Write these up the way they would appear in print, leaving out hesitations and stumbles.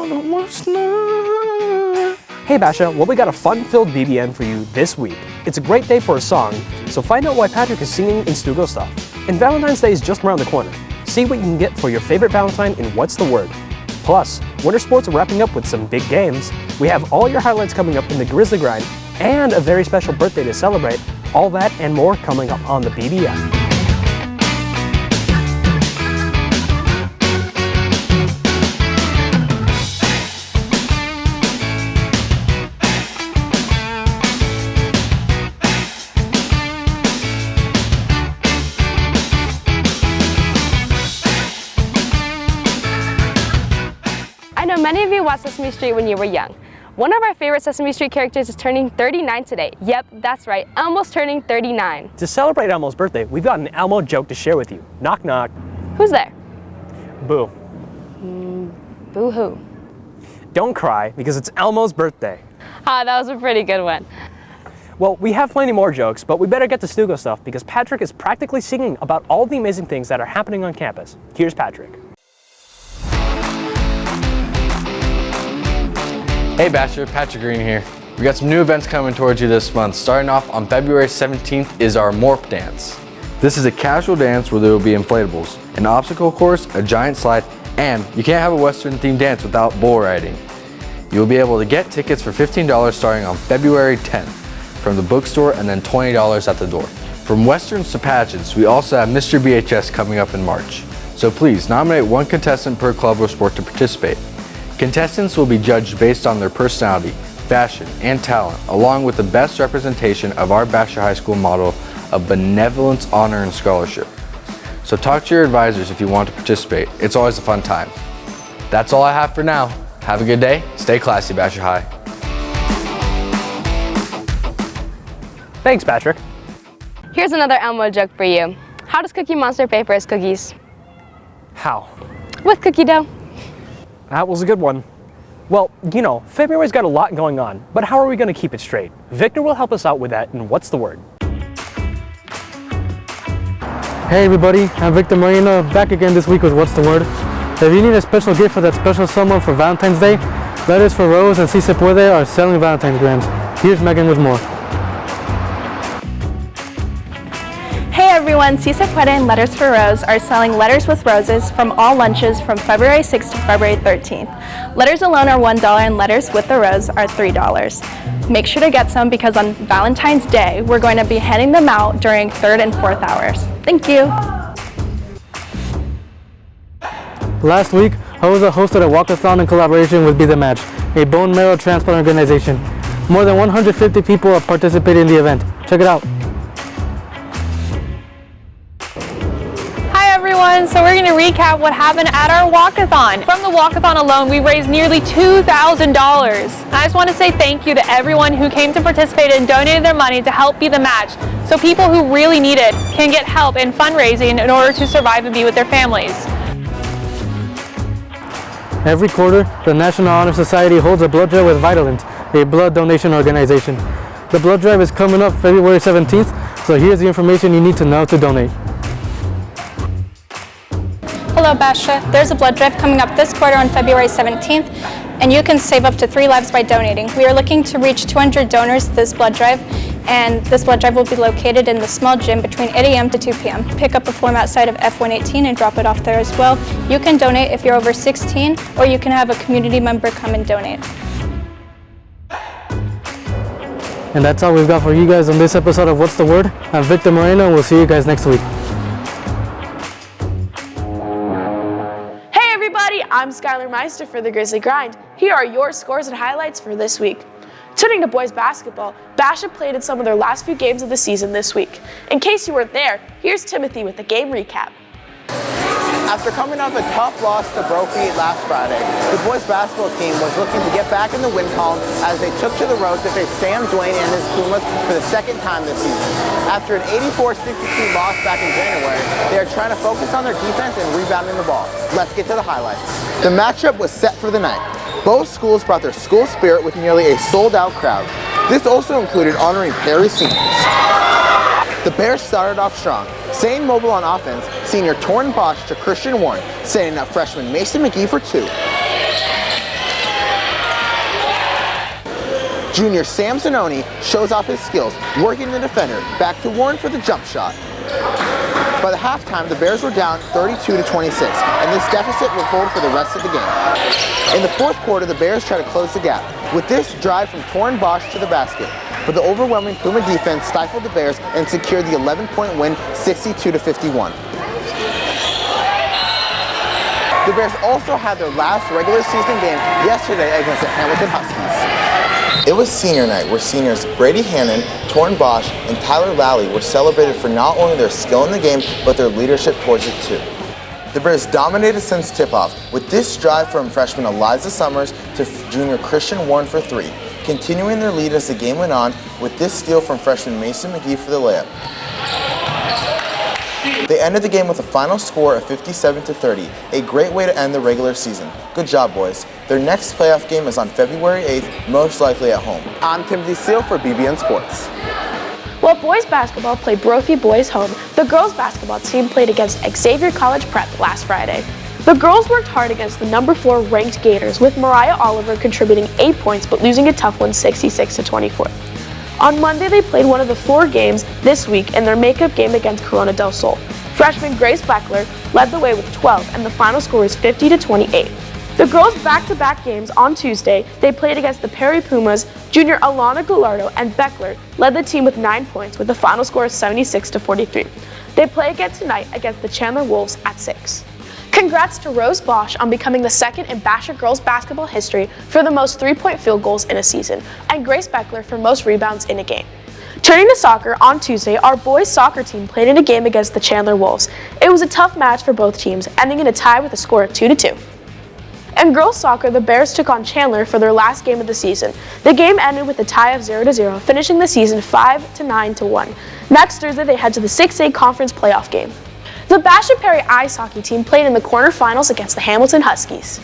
Hey Basha, well we got a fun-filled BBN for you this week. It's a great day for a song, so find out why Patrick is singing in Stugo Stuff. And Valentine's Day is just around the corner. See what you can get for your favorite Valentine in What's the Word. Plus, winter sports are wrapping up with some big games. We have all your highlights coming up in the Grizzly Grind and a very special birthday to celebrate. All that and more coming up on the BBN. I know many of you watched Sesame Street when you were young. One of our favorite Sesame Street characters is turning 39 today. Yep, that's right, Elmo's turning 39. To celebrate Elmo's birthday, we've got an Elmo joke to share with you. Knock knock. Who's there? Boo. Boo-hoo. Don't cry, because it's Elmo's birthday. Ah, that was a pretty good one. Well, we have plenty more jokes, but we better get to Stugo Stuff because Patrick is practically singing about all the amazing things that are happening on campus. Here's Patrick. Hey Basher, Patrick Green here. We got some new events coming towards you this month. Starting off on February 17th is our Morph Dance. This is a casual dance where there will be inflatables, an obstacle course, a giant slide, and you can't have a Western themed dance without bull riding. You'll be able to get tickets for $15 starting on February 10th from the bookstore and then $20 at the door. From Westerns to pageants, we also have Mr. BHS coming up in March. So please nominate one contestant per club or sport to participate. Contestants will be judged based on their personality, fashion, and talent, along with the best representation of our Basher High School model of benevolence, honor, and scholarship. So talk to your advisors if you want to participate. It's always a fun time. That's all I have for now. Have a good day. Stay classy, Basher High. Thanks, Patrick. Here's another Elmo joke for you. How does Cookie Monster pay for his cookies? How? With cookie dough. That was a good one. Well, you know, February's got a lot going on, but how are we going to keep it straight? Victor will help us out with that in What's the Word? Hey everybody, I'm Victor Moreno, back again this week with What's the Word? If you need a special gift for that special someone for Valentine's Day, Letters for Rose and Si Se Puede are selling Valentine's grams. Here's Megan with more. Hey everyone, Si Se Puede and Letters for Rose are selling letters with roses from all lunches from February 6th to February 13th. Letters alone are $1 and letters with the rose are $3. Make sure to get some because on Valentine's Day, we're going to be handing them out during 3rd and 4th hours. Thank you. Last week, HOSA hosted a walkathon in collaboration with Be The Match, a bone marrow transplant organization. More than 150 people have participated in the event. Check it out. So we're going to recap what happened at our walkathon. From the walkathon alone, we raised nearly $2,000. I just want to say thank you to everyone who came to participate and donated their money to help Be The Match, so people who really need it can get help in fundraising in order to survive and be with their families. Every quarter, the National Honor Society holds a blood drive with Vitalent, a blood donation organization. The blood drive is coming up February 17th, so here's the information you need to know to donate. Hello Basha, there's a blood drive coming up this quarter on February 17th, and you can save up to 3 lives by donating. We are looking to reach 200 donors this blood drive, and this blood drive will be located in the small gym between 8 a.m. to 2 p.m. Pick up a form outside of F118 and drop it off there as well. You can donate if you're over 16, or you can have a community member come and donate. And that's all we've got for you guys on this episode of What's the Word? I'm Victor Moreno, and we'll see you guys next week. I'm Skylar Meister for the Grizzly Grind. Here are your scores and highlights for this week. Turning to boys basketball, Basha played in some of their last few games of the season this week. In case you weren't there, here's Timothy with the game recap. After coming off a tough loss to Brophy last Friday, the boys basketball team was looking to get back in the win column as they took to the road to face Sam Duane and his Pumas for the second time this season. After an 84-62 loss back in January, they are trying to focus on their defense and rebounding the ball. Let's get to the highlights. The matchup was set for the night. Both schools brought their school spirit with nearly a sold-out crowd. This also included honoring Perry seniors. The Bears started off strong, staying mobile on offense, senior Torrin Bosch to Christian Warren, setting up freshman Mason McGee for 2. Junior Sam Zanoni shows off his skills, working the defender, back to Warren for the jump shot. By the halftime, the Bears were down 32-26, and this deficit would hold for the rest of the game. In the fourth quarter, the Bears tried to close the gap, with this drive from Torin Bosch to the basket. But the overwhelming Puma defense stifled the Bears and secured the 11-point win, 62-51. The Bears also had their last regular season game yesterday against the Hamilton Huskies. It was senior night, where seniors Brady Hannon, Torin Bosch, and Tyler Lally were celebrated for not only their skill in the game, but their leadership towards it too. The Bears dominated since tip-off, with this drive from freshman Eliza Summers to junior Christian Warren for three, continuing their lead as the game went on, with this steal from freshman Mason McGee for the layup. They ended the game with a final score of 57-30, a great way to end the regular season. Good job, boys. Their next playoff game is on February 8th, most likely at home. I'm Timothy Seal for BBN Sports. While boys basketball played Brophy Boys home, the girls basketball team played against Xavier College Prep last Friday. The girls worked hard against the number 4 ranked Gators, with Mariah Oliver contributing 8 points but losing a tough one 66-24. On Monday, they played one of the 4 games this week in their makeup game against Corona del Sol. Freshman Grace Beckler led the way with 12, and the final score is 50-28. The girls' back-to-back games on Tuesday, they played against the Perry Pumas. Junior Alana Gallardo and Beckler led the team with 9 points, with the final score of 76-43. They play again tonight against the Chandler Wolves at 6. Congrats to Rose Bosch on becoming the second in Basha girls basketball history for the most 3-point field goals in a season, and Grace Beckler for most rebounds in a game. Turning to soccer, on Tuesday, our boys soccer team played in a game against the Chandler Wolves. It was a tough match for both teams, ending in a tie with a score of 2-2. In girls soccer, the Bears took on Chandler for their last game of the season. The game ended with a tie of 0-0, finishing the season 5-9-1. Next Thursday, they head to the 6A conference playoff game. The Basha Perry ice hockey team played in the quarterfinals against the Hamilton Huskies.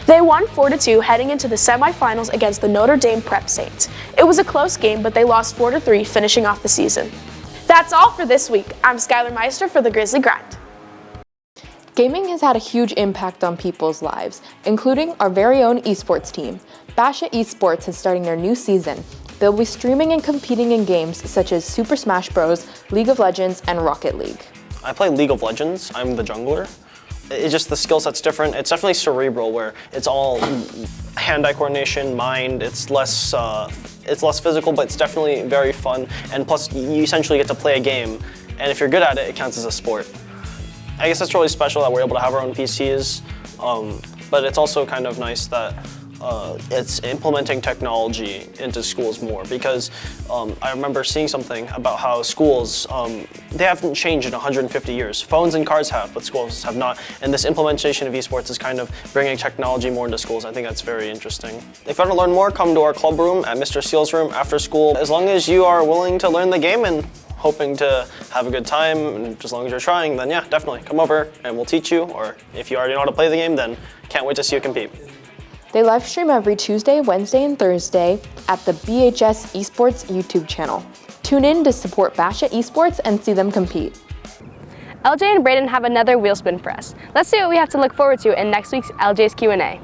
They won 4-2 heading into the semifinals against the Notre Dame Prep Saints. It was a close game, but they lost 4-3, finishing off the season. That's all for this week. I'm Skylar Meister for the Grizzly Grind. Gaming has had a huge impact on people's lives, including our very own esports team. Basha Esports is starting their new season. They'll be streaming and competing in games such as Super Smash Bros., League of Legends, and Rocket League. I play League of Legends. I'm the jungler. It's just the skill set's different. It's definitely cerebral, where it's all hand-eye coordination, mind. It's less physical, but it's definitely very fun. And plus, you essentially get to play a game, and if you're good at it, it counts as a sport. I guess it's really special that we're able to have our own PCs, but it's also kind of nice that it's implementing technology into schools more, because I remember seeing something about how schools, they haven't changed in 150 years. Phones and cars have, but schools have not. And this implementation of esports is kind of bringing technology more into schools. I think that's very interesting. If you want to learn more, come to our club room at Mr. Seal's room after school. As long as you are willing to learn the game and hoping to have a good time, and as long as you're trying, then yeah, definitely come over and we'll teach you. Or if you already know how to play the game, then can't wait to see you compete. They live stream every Tuesday, Wednesday, and Thursday at the BHS Esports YouTube channel. Tune in to support Basha Esports and see them compete. LJ and Brayden have another wheel spin for us. Let's see what we have to look forward to in next week's LJ's Q&A.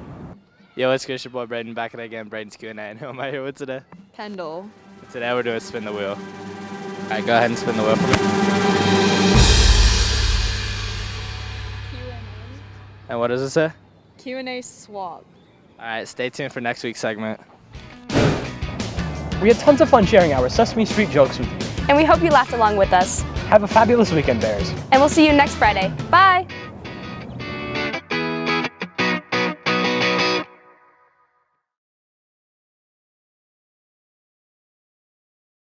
Yo, what's good? It's your boy Brayden back at it again, Brayden's Q&A. And who am I here with today? Kendall. Today we're doing spin the wheel. All right, go ahead and spin the wheel for me. Q&A. And what does it say? Q&A swap. All right, stay tuned for next week's segment. We had tons of fun sharing our Sesame Street jokes with you. And we hope you laughed along with us. Have a fabulous weekend, Bears. And we'll see you next Friday. Bye!